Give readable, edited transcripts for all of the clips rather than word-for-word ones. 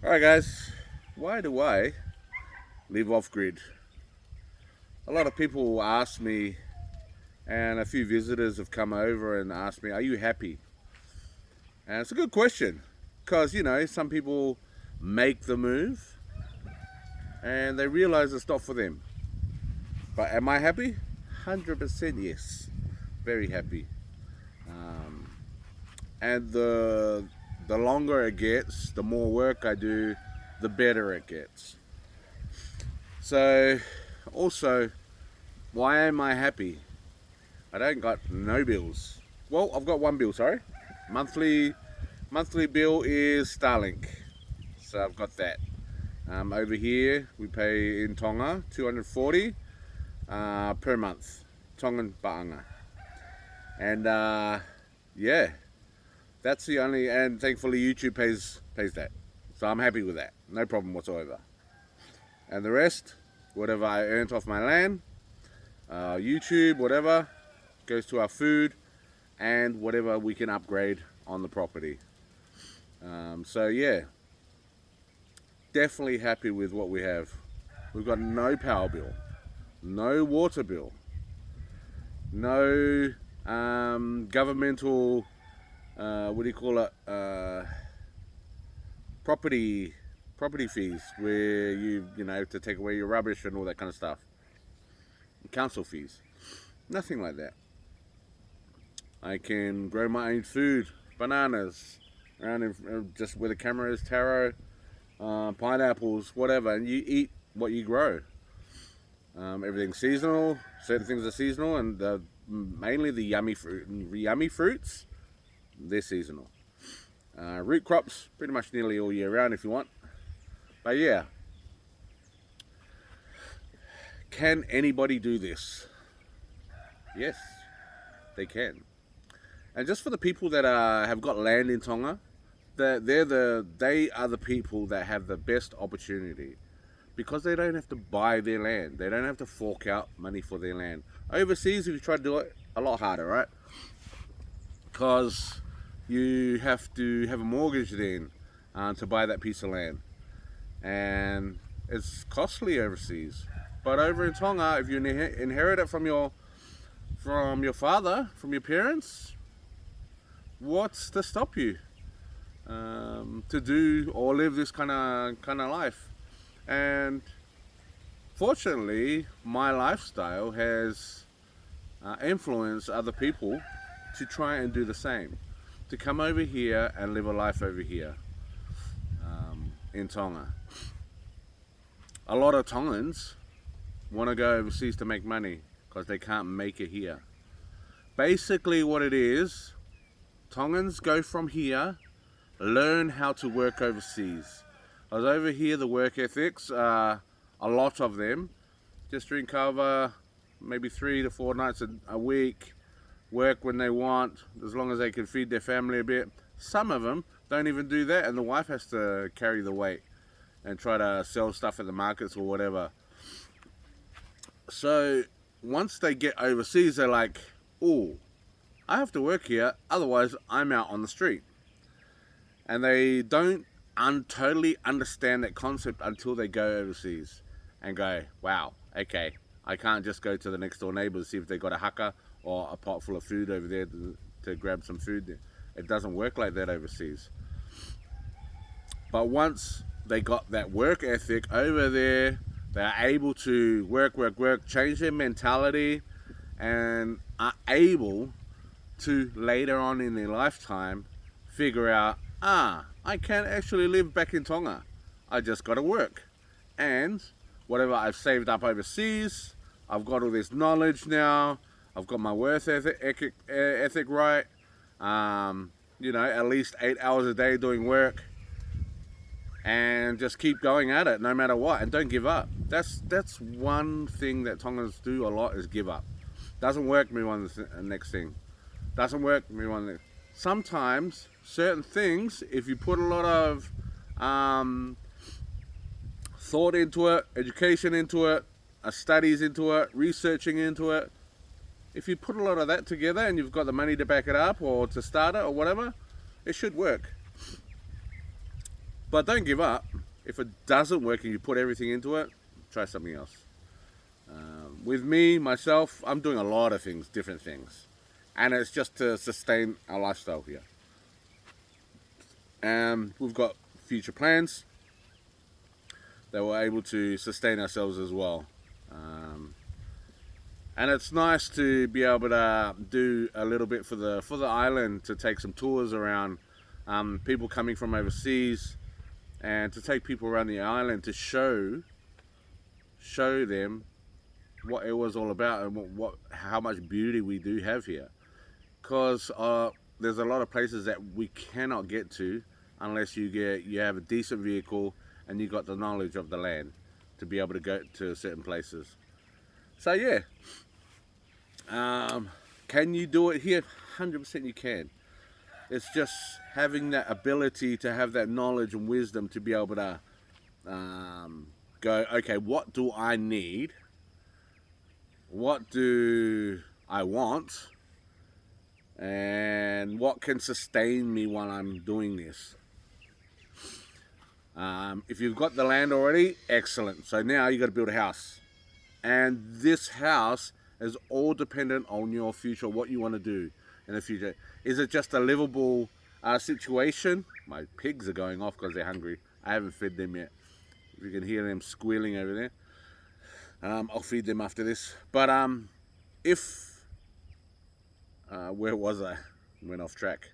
Alright guys, why do I live off-grid? A lot of people ask me, and a few visitors have come over and asked me, are you happy? And it's a good question, because some people make the move and they realize it's not for them. But am I happy? 100% yes, very happy. And the longer it gets, the more work I do, the better it gets. So also, why am I happy? I don't got no bills. Well, I've got one bill, sorry. Monthly bill is Starlink. So I've got that. Over here we pay in Tonga 240 per month. Tongan Ba'anga. And yeah, that's the only, and thankfully YouTube pays that. So I'm happy with that. No problem whatsoever. And the rest, whatever I earned off my land, YouTube, whatever, goes to our food and whatever we can upgrade on the property. So yeah, definitely happy with what we have. We've got no power bill, no water bill, no governmental, what do you call it, property fees, where you to take away your rubbish and all that kind of stuff. Council fees, nothing like that. I can grow my own food, bananas, around in, just where the camera is, taro, pineapples, whatever, and you eat what you grow. Everything's seasonal. Certain things are seasonal, and mainly the yummy fruits, they're seasonal. Root crops, pretty much nearly all year round if you want. But yeah, can anybody do this? Yes, they can. And just for the people that have got land in Tonga, they are the people that have the best opportunity, because they don't have to buy their land. They don't have to fork out money for their land. Overseas, if you try to do it, a lot harder, right? Because you have to have a mortgage then to buy that piece of land, and it's costly overseas. But over in Tonga, if you inherit it from your father, from your parents, what's to stop you to do or live this kind of life? And fortunately, my lifestyle has influenced other people to try and do the same, to come over here and live a life over here in Tonga. A lot of Tongans want to go overseas to make money because they can't make it here. Basically what it is, Tongans go from here, learn how to work overseas. Because over here the work ethics, a lot of them just drink cover maybe 3 to 4 nights a week, work when they want, as long as they can feed their family a bit. Some of them don't even do that, and the wife has to carry the weight and try to sell stuff at the markets or whatever. So once they get overseas, they're like, oh, I have to work here, otherwise I'm out on the street. And they don't totally understand that concept until they go overseas and go, wow, okay, I can't just go to the next door neighbor to see if they got a haka or a pot full of food over there to grab some food. It doesn't work like that overseas. But once they got that work ethic over there, they're able to work, change their mentality, and are able to later on in their lifetime figure out, I can actually live back in Tonga. I just got to work. And whatever I've saved up overseas, I've got all this knowledge now. I've got my work ethic right. At least 8 hours a day doing work. And just keep going at it no matter what, and don't give up. That's one thing that Tongans do a lot, is give up. Doesn't work, move on to the next thing. Doesn't work, move on to the next. Sometimes certain things, if you put a lot of thought into it, education into it, studies into it, researching into it, if you put a lot of that together and you've got the money to back it up or to start it or whatever, it should work. But don't give up. If it doesn't work and you put everything into it, try something else. With me, myself, I'm doing a lot of things, different things. And it's just to sustain our lifestyle here. And we've got future plans that we're able to sustain ourselves as well. And it's nice to be able to do a little bit for the island, to take some tours around, people coming from overseas, and to take people around the island to show them what it was all about and how much beauty we do have here. Because there's a lot of places that we cannot get to unless you have a decent vehicle and you got the knowledge of the land to be able to go to certain places. So yeah, can you do it here? 100% you can. It's just having that ability to have that knowledge and wisdom to be able to go, okay, what do I need? What do I want? And what can sustain me while I'm doing this? If you've got the land already, excellent. So now you got to build a house. And this house is all dependent on your future, what you want to do in the future. Is it just a livable situation? My pigs are going off because they're hungry. I haven't fed them yet. You can hear them squealing over there. I'll feed them after this. But where was I? Went off track.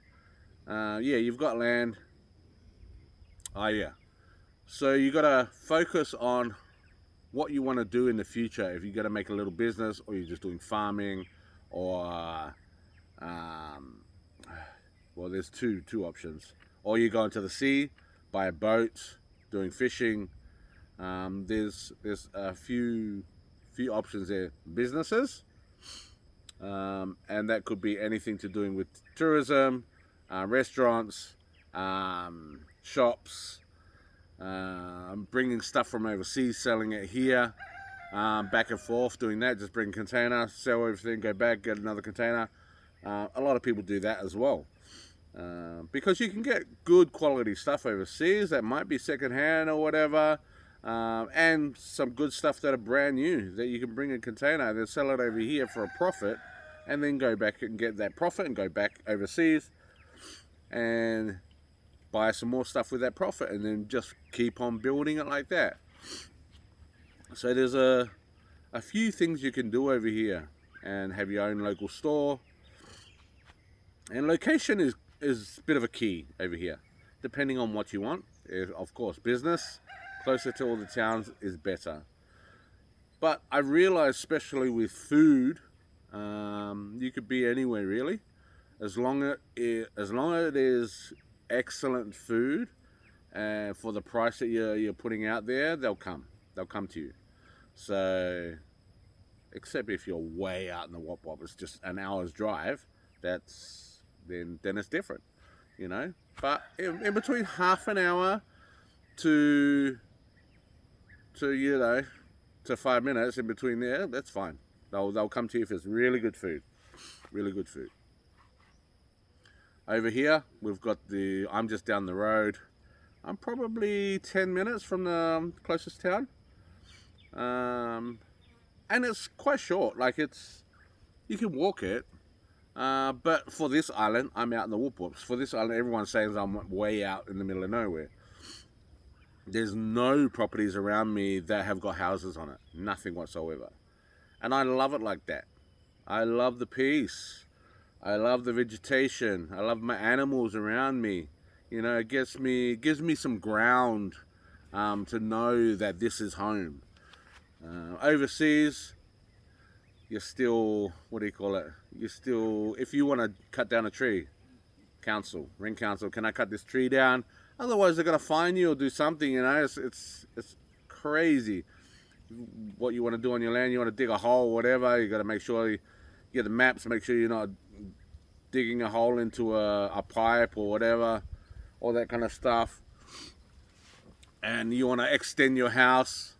Yeah, you've got land. Oh yeah. So you got to focus on what you want to do in the future. If you're going to make a little business, or you're just doing farming, or well, there's two options. Or you're going to the sea, buy a boat, doing fishing. There's a few options there. Businesses, and that could be anything to doing with tourism, restaurants, shops, bringing stuff from overseas, selling it here, back and forth, doing that. Just bring a container, sell everything, go back, get another container. A lot of people do that as well. Because you can get good quality stuff overseas that might be secondhand or whatever, and some good stuff that are brand new that you can bring in a container and then sell it over here for a profit, and then go back and get that profit and go back overseas and buy some more stuff with that profit, and then just keep on building it like that. So there's a few things you can do over here, and have your own local store. And location is a bit of a key over here, depending on what you want. Of course, business closer to all the towns is better. But I realize, especially with food, you could be anywhere really, as long as it is excellent food, and for the price that you're putting out there, they'll come to you. So, except if you're way out in the wop, it's just an hour's drive. Then it's different, you know. But in between half an hour to 5 minutes, in between there, that's fine. They'll come to you if it's really good food. Over here, we've got I'm just down the road. I'm probably 10 minutes from the closest town. And it's quite short, you can walk it. But for this island, I'm out in the whoop-whoops. For this island, everyone says I'm way out in the middle of nowhere. There's no properties around me that have got houses on it. Nothing whatsoever. And I love it like that. I love the peace. I love the vegetation. I love my animals around me. You know, it gives me some ground to know that this is home. Overseas, you're still, if you want to cut down a tree, ring council, can I cut this tree down? Otherwise they're going to fine you or do something, you know. It's crazy. What you want to do on your land, you want to dig a hole, whatever, you got to make sure you get the maps, make sure you're not digging a hole into a pipe or whatever, all that kind of stuff. And you want to extend your house,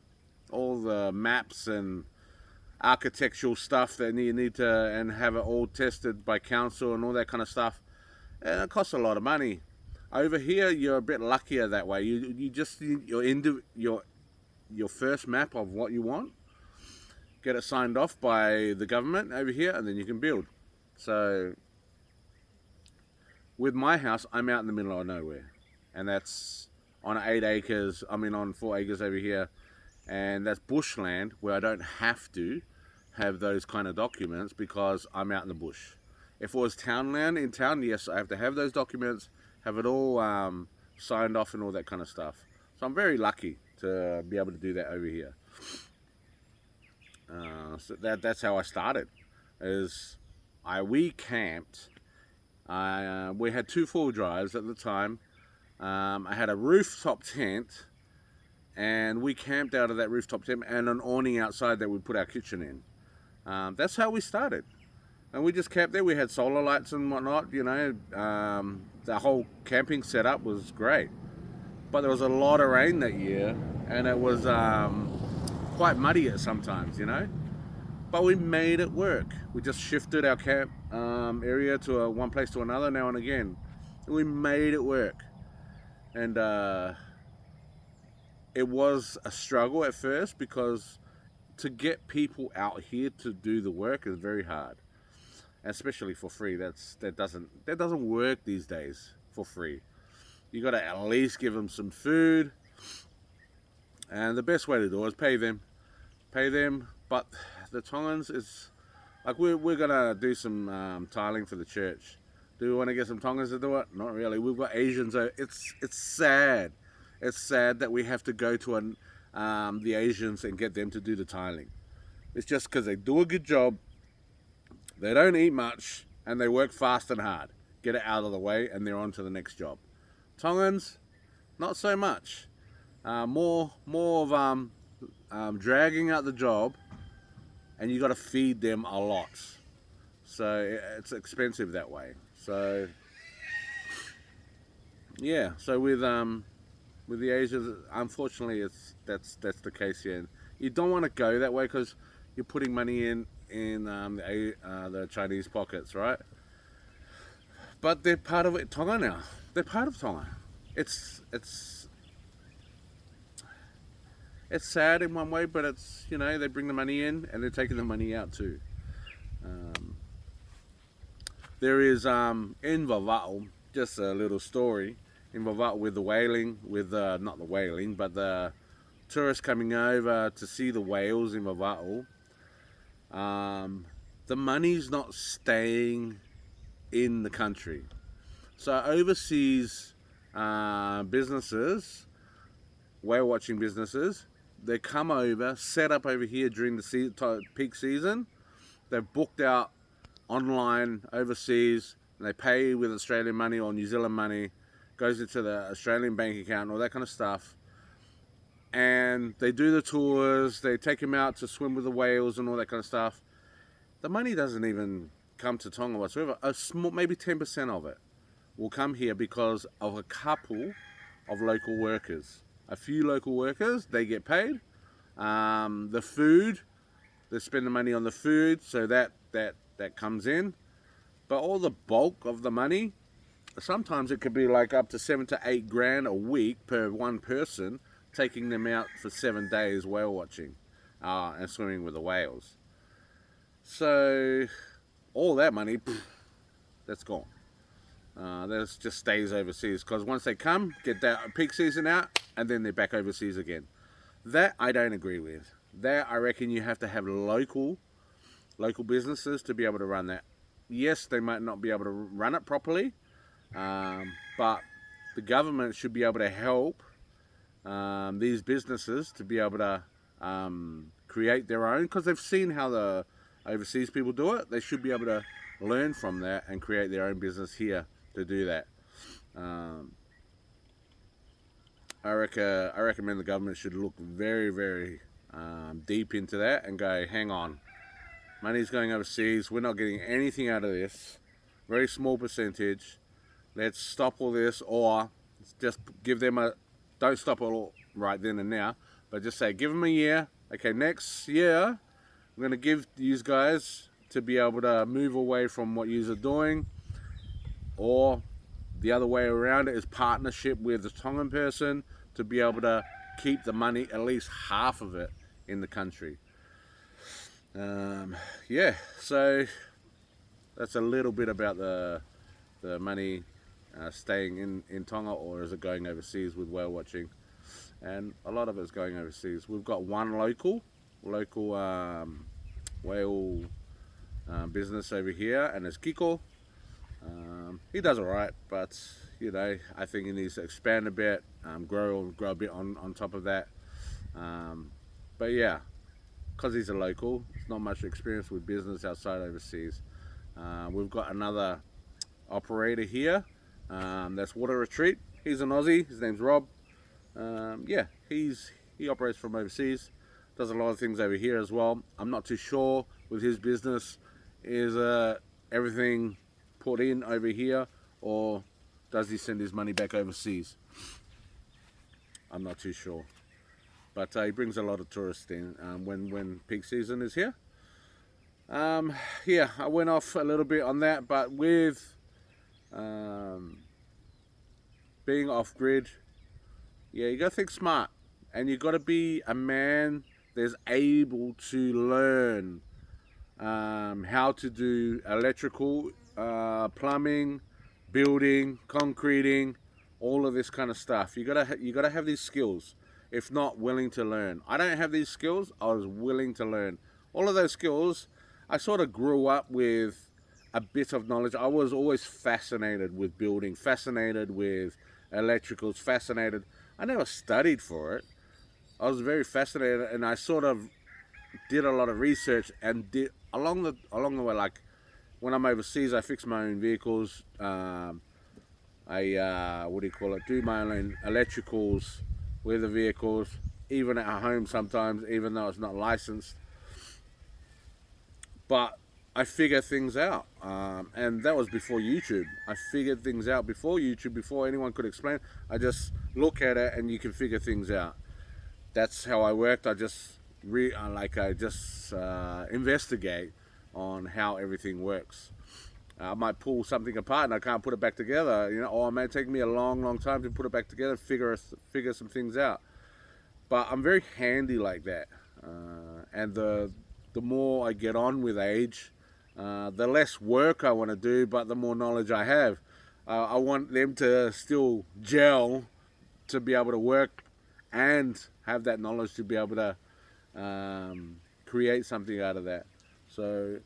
all the maps and architectural stuff that you need to, and have it all tested by council and all that kind of stuff. And it costs a lot of money. Over here, you're a bit luckier that way. You just need your first map of what you want, get it signed off by the government over here, and then you can build. So with my house, I'm out in the middle of nowhere, and that's on 8 acres. I mean, on 4 acres over here, and that's bushland where I don't have to have those kind of documents because I'm out in the bush. If it was townland in town, yes, I have to have those documents, have it all signed off and all that kind of stuff. So I'm very lucky to be able to do that over here. So that's how I started. We camped. We had 2 4 drives at the time. I had a rooftop tent, and we camped out of that rooftop tent and an awning outside that we put our kitchen in. That's how we started. And we just camped there. We had solar lights and whatnot, you know. The whole camping setup was great. But there was a lot of rain that year, and it was quite muddy at sometimes, you know. But we made it work. We just shifted our camp area to one place to another now and again. We made it work. And it was a struggle at first because to get people out here to do the work is very hard. Especially for free. That doesn't work these days for free. You got to at least give them some food, and the best way to do it is pay them. But the Tongans is like we're gonna do some tiling for the church. Do we want to get some Tongans to do it? Not really. We've got Asians. It's sad. It's sad that we have to go to the Asians and get them to do the tiling. It's just because they do a good job. They don't eat much, and they work fast and hard. Get it out of the way, and they're on to the next job. Tongans, not so much. More of dragging out the job, and you got to feed them a lot. So it's expensive that way. So yeah. So with the Asians, unfortunately, that's the case here. You don't want to go that way because you're putting money in the Chinese pockets, right? But they're part of Tonga now. They're part of Tonga. It's sad in one way, but it's, you know, they bring the money in and they're taking the money out too. There is in Vava'o, just a little story in Vava'o with the whaling, with not the whaling, but the tourists coming over to see the whales in Vava'o. The money's not staying in the country. So overseas businesses, whale watching businesses, they come over, set up over here during the peak season. They've booked out online overseas, and they pay with Australian money or New Zealand money, goes into the Australian bank account, all that kind of stuff. And they do the tours, they take them out to swim with the whales and all that kind of stuff. The money doesn't even come to Tonga whatsoever. A small, maybe 10% of it will come here because of a couple of local workers. A few local workers, they get paid. The food, they spend the money on the food, so that comes in. But all the bulk of the money, sometimes it could be like up to 7 to 8 grand a week per one person, taking them out for 7 days whale watching and swimming with the whales. So all that money, that's gone. That just stays overseas because once they come, get that peak season out, and then they're back overseas again. That I don't agree with. That I reckon you have to have local businesses to be able to run that. Yes, they might not be able to run it properly, but the government should be able to help these businesses to be able to create their own, because they've seen how the overseas people do it. They should be able to learn from that and create their own business here to do that. I recommend the government should look very, very deep into that and go, hang on, money's going overseas, we're not getting anything out of this, very small percentage, let's stop all this, or just give them don't stop it all right then and now, but just say, give them a year, okay, next year, I'm going to give you guys to be able to move away from what you are doing, or The other way around it is partnership with the Tongan person to be able to keep the money, at least half of it, in the country. Yeah, so that's a little bit about the money staying in Tonga, or is it going overseas with whale watching? And a lot of it's going overseas. We've got one local whale business over here, and it's Kiko. He does alright, but you know, I think he needs to expand a bit, grow a bit on top of that. But yeah, because he's a local, it's not much experience with business outside overseas. We've got another operator here, that's Water Retreat. He's an Aussie, his name's Rob. Yeah, he operates from overseas, does a lot of things over here as well. I'm not too sure with his business, is everything put in over here, or does he send his money back overseas? I'm not too sure, but he brings a lot of tourists in when peak season is here. Yeah, I went off a little bit on that, but with being off grid, yeah, you gotta think smart, and you gotta be a man that's able to learn how to do electrical, plumbing, building, concreting, all of this kind of stuff. You gotta have these skills, if not willing to learn. I don't have these skills. I was willing to learn all of those skills. I sort of grew up with a bit of knowledge. I was always fascinated with building, fascinated with electricals, fascinated. I never studied for it. I was very fascinated, and I sort of did a lot of research and did along the way. Like when I'm overseas, I fix my own vehicles. I do my own electricals with the vehicles, even at home sometimes, even though it's not licensed. But I figure things out, and that was before YouTube. I figured things out before YouTube, before anyone could explain. I just look at it and you can figure things out. That's how I worked. I just investigate on how everything works. I might pull something apart and I can't put it back together, you know, or it may take me a long time to put it back together, figure some things out. But I'm very handy like that, and the more I get on with age, the less work I want to do, but the more knowledge I have. I want them to still gel to be able to work and have that knowledge to be able to create something out of that. So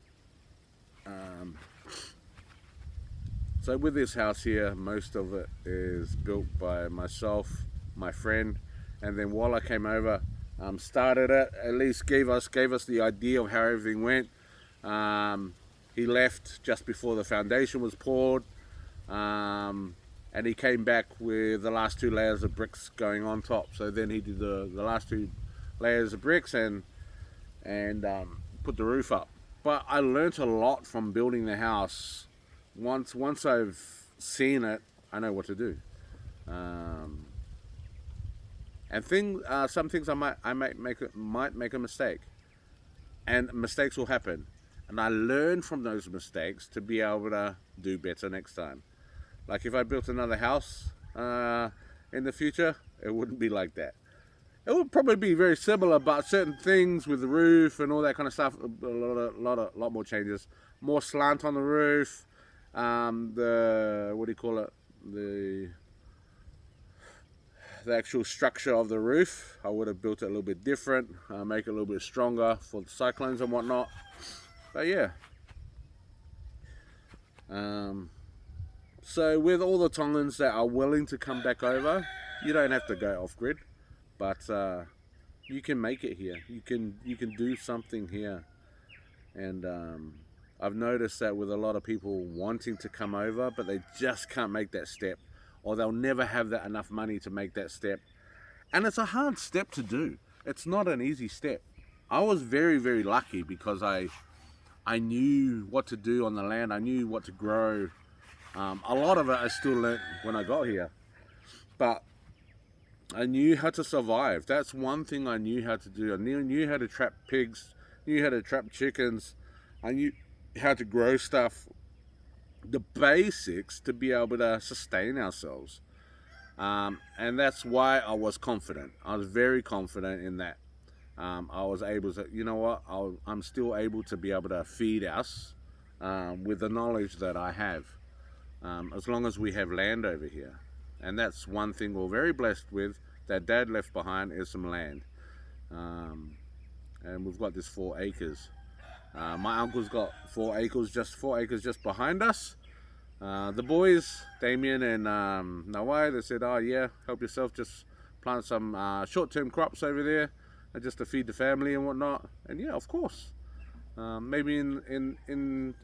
with this house here, most of it is built by myself, my friend, and then while I came over, started it, at least gave us the idea of how everything went. He left just before the foundation was poured, and he came back with the last 2 layers of bricks going on top. So then he did the last 2 layers of bricks and put the roof up. But I learnt a lot from building the house. Once I've seen it, I know what to do. And some things I might make a mistake, and mistakes will happen, and I learn from those mistakes to be able to do better next time. Like if I built another house in the future, it wouldn't be like that. It would probably be very similar, but certain things with the roof and all that kind of stuff, a lot more changes. More slant on the roof. The actual structure of the roof, I would have built it a little bit different, make it a little bit stronger for the cyclones and whatnot. But yeah. So with all the Tongans that are willing to come back over, you don't have to go off grid, but you can make it here. You can do something here, and I've noticed that with a lot of people wanting to come over, but they just can't make that step, or they'll never have that enough money to make that step. And it's a hard step to do. It's not an easy step. I was very, very lucky because I knew what to do on the land. I knew what to grow. A lot of it I still learnt when I got here, but I knew how to survive. That's one thing I knew how to do. I knew how to trap pigs, knew how to trap chickens. I knew how to grow stuff the basics to be able to sustain ourselves. And that's why I was confident. I was very confident in that. I was able to, you know what, I'm still able to be able to feed us with the knowledge that I have, as long as we have land over here. And that's one thing we're very blessed with, that Dad left behind, is some land. And we've got this 4 acres. My uncle's got 4 acres, just 4 acres just behind us. The boys, Damon and Nooroa, they said, oh yeah, help yourself, just plant some short-term crops over there, just to feed the family and whatnot. And yeah, of course, maybe in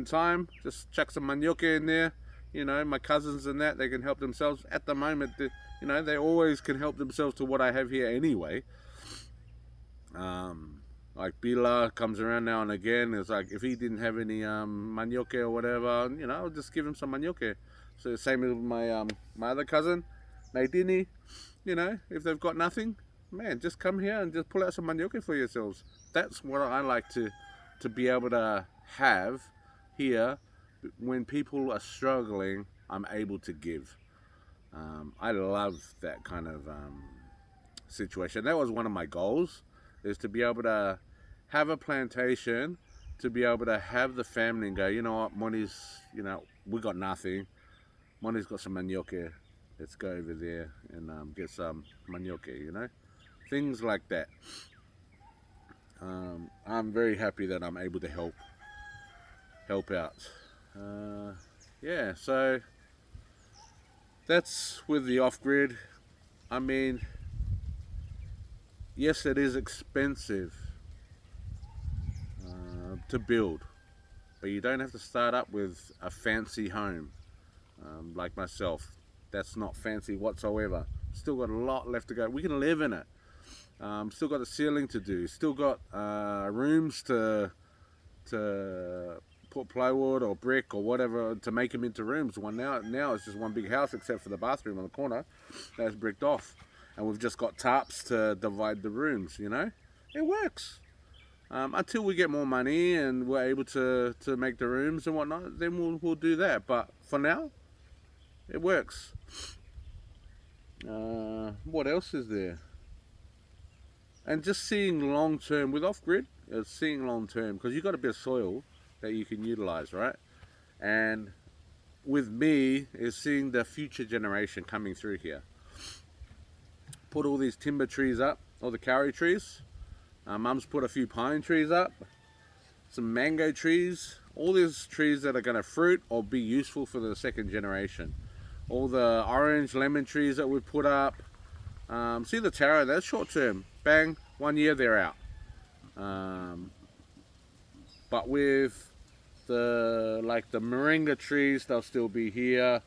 time, just chuck some manioke in there. You know, my cousins and that, they can help themselves. At the moment, you know, they always can help themselves to what I have here anyway. Like Bila comes around now and again. It's like, if he didn't have any manioke or whatever, you know, I'll just give him some manioke. So same with my my other cousin, Nadini. You know, if they've got nothing, man, just come here and just pull out some manioke for yourselves. That's what I like to be able to have here. When people are struggling, I'm able to give. I love that kind of situation. That was one of my goals, is to be able to have a plantation, to be able to have the family and go, you know what, Moni's, you know, we got nothing. Moni's got some manioke. Let's go over there and get some manioke, you know? Things like that. I'm very happy that I'm able to help out. Yeah, so that's with the off-grid. I mean, yes, it is expensive to build, but you don't have to start up with a fancy home like myself. That's not fancy whatsoever. Still got a lot left to go. We can live in it. Still got the ceiling to do. Still got rooms to put plywood or brick or whatever to make them into rooms. Now it's just one big house except for the bathroom on the corner that's bricked off, and we've just got tarps to divide the rooms. You know, it works. Until we get more money and we're able to make the rooms and whatnot, then we'll do that. But for now, it works. What else is there? And just seeing long term with off-grid, it's seeing long term, because you've got a bit of soil that you can utilize, right? And with me is seeing the future generation coming through here. Put all these timber trees up, all the kauri trees. Mum's put a few pine trees up, some mango trees, all these trees that are going to fruit or be useful for the second generation. All the orange, lemon trees that we put up. See the taro, that's short term. Bang, 1 year they're out. But with the moringa trees, they'll still be here.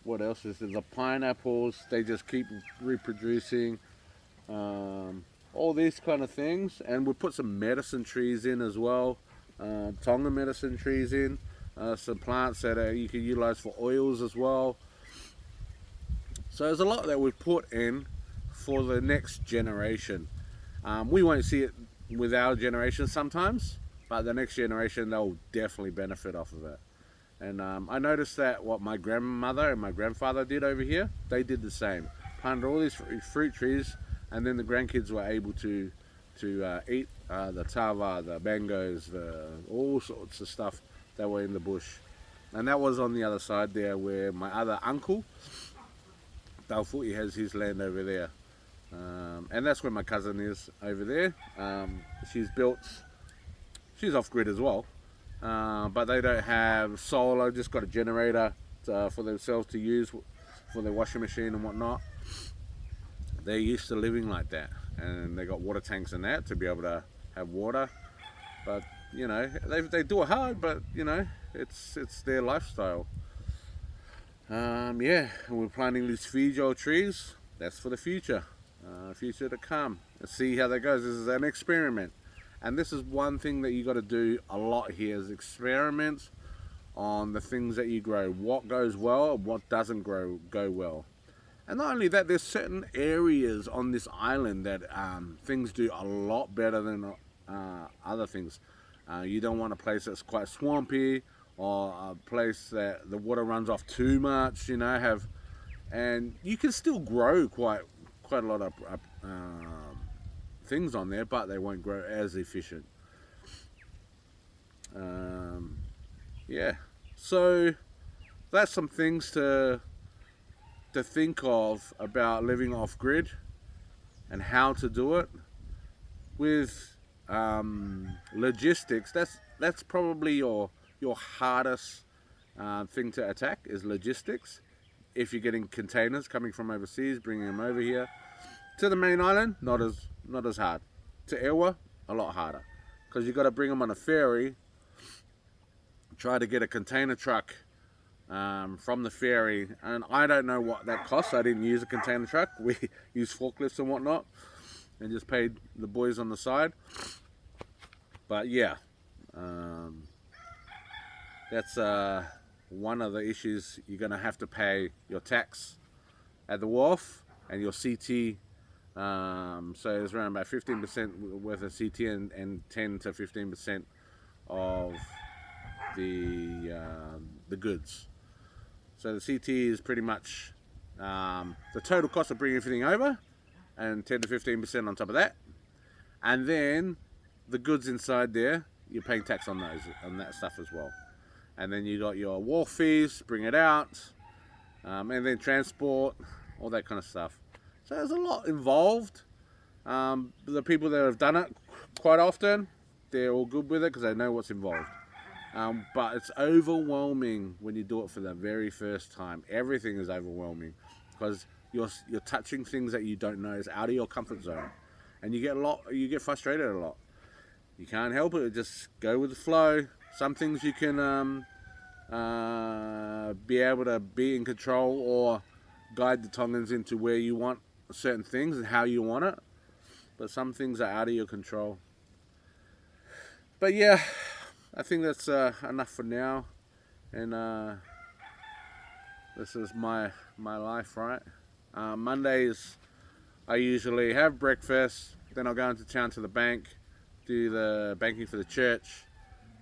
What else is there? The pineapples, they just keep reproducing. All these kind of things. And we put some medicine trees in as well. Tonga medicine trees in. Some plants that you can utilize for oils as well. So there's a lot that we've put in for the next generation. We won't see it with our generation sometimes, but the next generation, they'll definitely benefit off of it. And I noticed that what my grandmother and my grandfather did over here, they did the same. Planted all these fruit trees, and then the grandkids were able to eat the tava, the mangoes, all sorts of stuff that were in the bush. And that was on the other side there, where my other uncle, Taufu'i, has his land over there. And that's where my cousin is over there. She's off-grid as well. But they don't have solar, just got a generator for themselves to use for their washing machine and whatnot. They're used to living like that, and they got water tanks and that to be able to have water. But you know, they do it hard, but you know, it's their lifestyle. Yeah, and we're planting these Fijo trees. That's for the future to come. Let's see how that goes. This is an experiment, and this is one thing that you got to do a lot here, is experiments on the things that you grow. What goes well, what doesn't go well. And not only that, there's certain areas on this island that things do a lot better than other things. You don't want a place that's quite swampy, or a place that the water runs off too much, you know, and you can still grow quite a lot of things on there, but they won't grow as efficient. Yeah, so that's some things to think of about living off grid and how to do it with logistics. That's probably your hardest thing to attack is logistics. If you're getting containers coming from overseas, bringing them over here to the main island, not as hard. To Eua, a lot harder, because you got to bring them on a ferry. Try to get a container truck from the ferry, and I don't know what that costs. I didn't use a container truck. We used forklifts and whatnot, and just paid the boys on the side. But yeah, that's one of the issues. You're gonna have to pay your tax at the wharf and your CT. So it's around about 15% worth of CT and 10 to 15% of the goods. So the CT is pretty much the total cost of bringing everything over, and 10 to 15% on top of that, and then the goods inside there, you're paying tax on that stuff as well. And then you got your wharf fees, bring it out, and then transport, all that kind of stuff. So there's a lot involved. The people that have done it quite often, they're all good with it because they know what's involved. But it's overwhelming when you do it for the very first time. Everything is overwhelming because you're touching things that you don't know. It's out of your comfort zone, and you get frustrated a lot. You can't help it. Just go with the flow. Some things you can be able to be in control or guide the Tongans into where you want certain things and how you want it. But some things are out of your control. But yeah, I think that's enough for now. And this is my life, right? Mondays, I usually have breakfast. Then I'll go into town to the bank, do the banking for the church,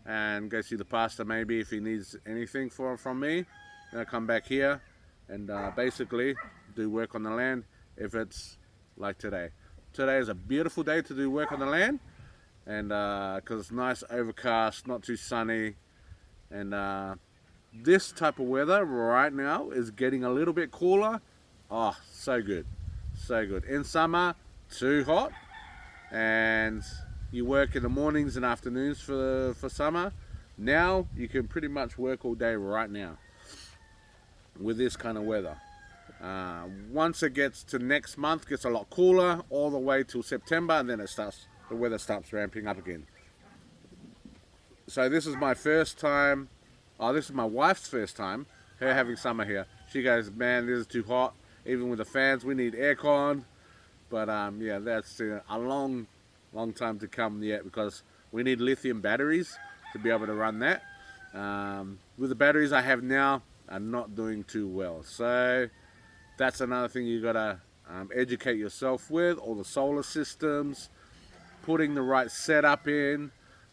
and go see the pastor maybe if he needs anything from me. Then I come back here and basically do work on the land if it's like today. Today is a beautiful day to do work on the land, and because it's nice, overcast, not too sunny, and this type of weather right now is getting a little bit cooler. Oh, so good, so good. In summer, too hot, and you work in the mornings and afternoons for summer. Now you can pretty much work all day right now with this kind of weather. Once it gets to next month, gets a lot cooler all the way till September, and then the weather starts ramping up again. So this is my first time. Oh, this is my wife's first time, her having summer here. She goes, man, this is too hot. Even with the fans, we need aircon. But yeah, that's a long time to come yet, because we need lithium batteries to be able to run that. With the batteries I have now, I'm not doing too well. So that's another thing you gotta educate yourself with, all the solar systems, putting the right setup in.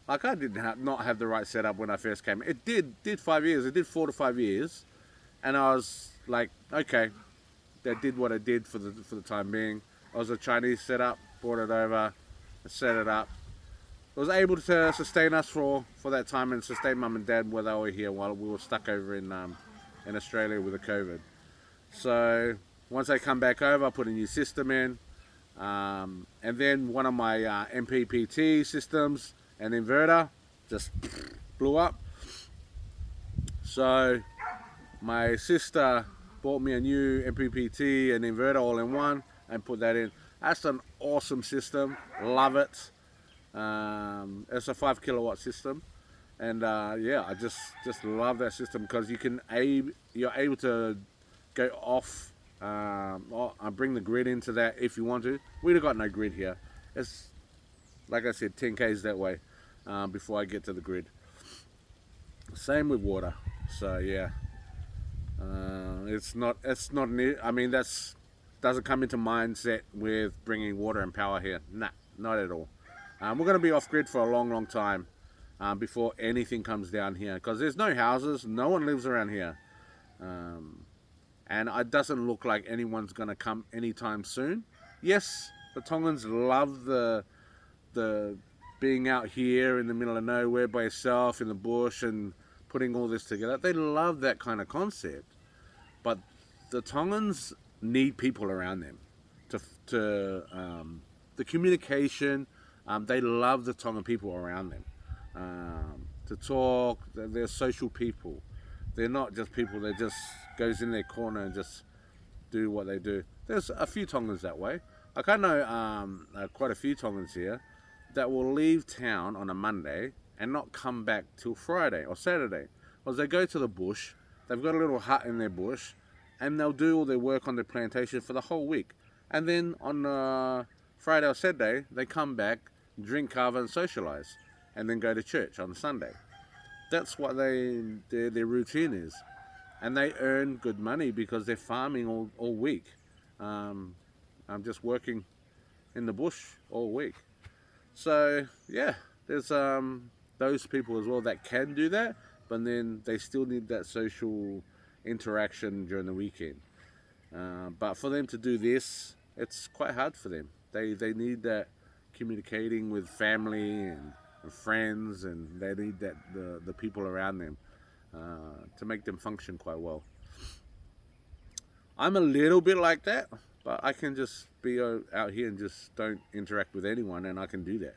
Like I did not have the right setup when I first came. It did 5 years. It did 4 to 5 years, and I was like, okay, that did what it did for the time being. It was a Chinese setup, brought it over, set it up. It was able to sustain us for that time and sustain mum and dad while they were here while we were stuck over in Australia with the COVID. So once I come back over, I put a new system in, and then one of my MPPT systems, an inverter, just blew up. So my sister bought me a new MPPT and inverter all in one and put that in. That's an awesome system, love it. It's a 5 kilowatt system, and yeah, I just love that system because you're able to go off. I bring the grid into that if you want to. We've got no grid here. It's like I said, 10 k's that way before I get to the grid. Same with water. So yeah, it's not new. I mean, that's doesn't come into mindset with bringing water and power here. Nah, not at all. We're going to be off grid for a long time. before anything comes down here, because there's no houses, no one lives around here, and it doesn't look like anyone's going to come anytime soon. Yes, the Tongans love the being out here in the middle of nowhere by yourself in the bush and putting all this together. They love that kind of concept, but the Tongans need people around them to the communication. They love the Tongan people around them, to talk. They're social people. They're not just people that just goes in their corner and just do what they do. There's a few Tongans that way. Like, I know quite a few Tongans here that will leave town on a Monday and not come back till Friday or Saturday. Because they go to the bush, they've got a little hut in their bush, and they'll do all their work on their plantation for the whole week. And then on Friday or Saturday, they come back, drink kava and socialise, and then go to church on Sunday. That's what their routine is. And they earn good money because they're farming all week. I'm just working in the bush all week. So yeah, there's those people as well that can do that, but then they still need that social interaction during the weekend. But for them to do this, it's quite hard for them. They need that communicating with family and friends, and they need that the people around them to make them function quite well. I'm a little bit like that, but I can just be out here and just don't interact with anyone, and I can do that.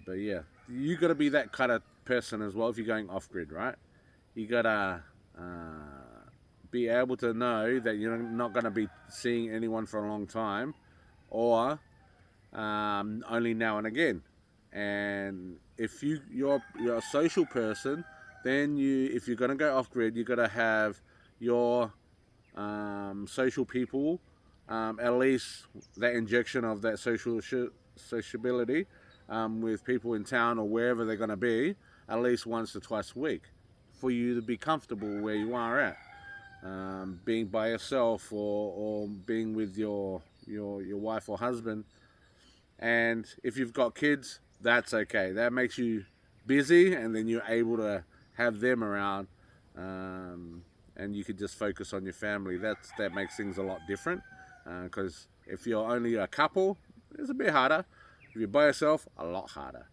But yeah, you got to be that kind of person as well if you're going off grid, right? You got to be able to know that you're not going to be seeing anyone for a long time, or only now and again. And if you're a social person, then if you're going to go off grid, you got to have your social people, at least that injection of that sociability with people in town or wherever they're going to be, at least once or twice a week, for you to be comfortable where you are at. Being by yourself or being with your wife or husband. And if you've got kids, that's okay. That makes you busy, and then you're able to have them around, and you could just focus on your family. That makes things a lot different, because if you're only a couple, it's a bit harder. If you're by yourself, a lot harder.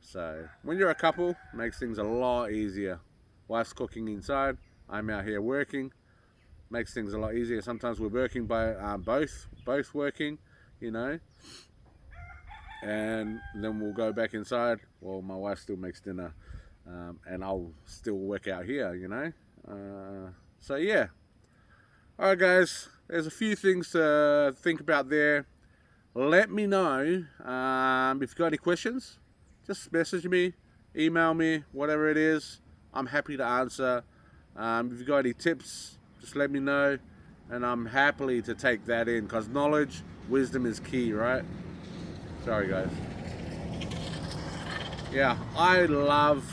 So when you're a couple, it makes things a lot easier. Wife's cooking inside, I'm out here working. Makes things a lot easier. Sometimes we're working by both working, you know, and then we'll go back inside. Well, my wife still makes dinner, and I'll still work out here, you know. So yeah. All right, guys. There's a few things to think about there. Let me know if you've got any questions. Just message me, email me, whatever it is. I'm happy to answer. If you've got any tips, just let me know, and I'm happy to take that in, because knowledge, wisdom is key, right? Sorry, guys. Yeah, I love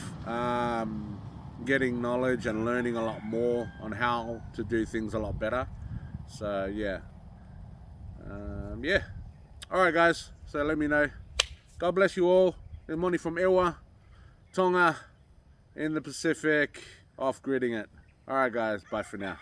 getting knowledge and learning a lot more on how to do things a lot better. So yeah, yeah. All right, guys. So let me know. God bless you all. Good morning from Eua, Tonga, in the Pacific, off-gridding it. All right, guys. Bye for now.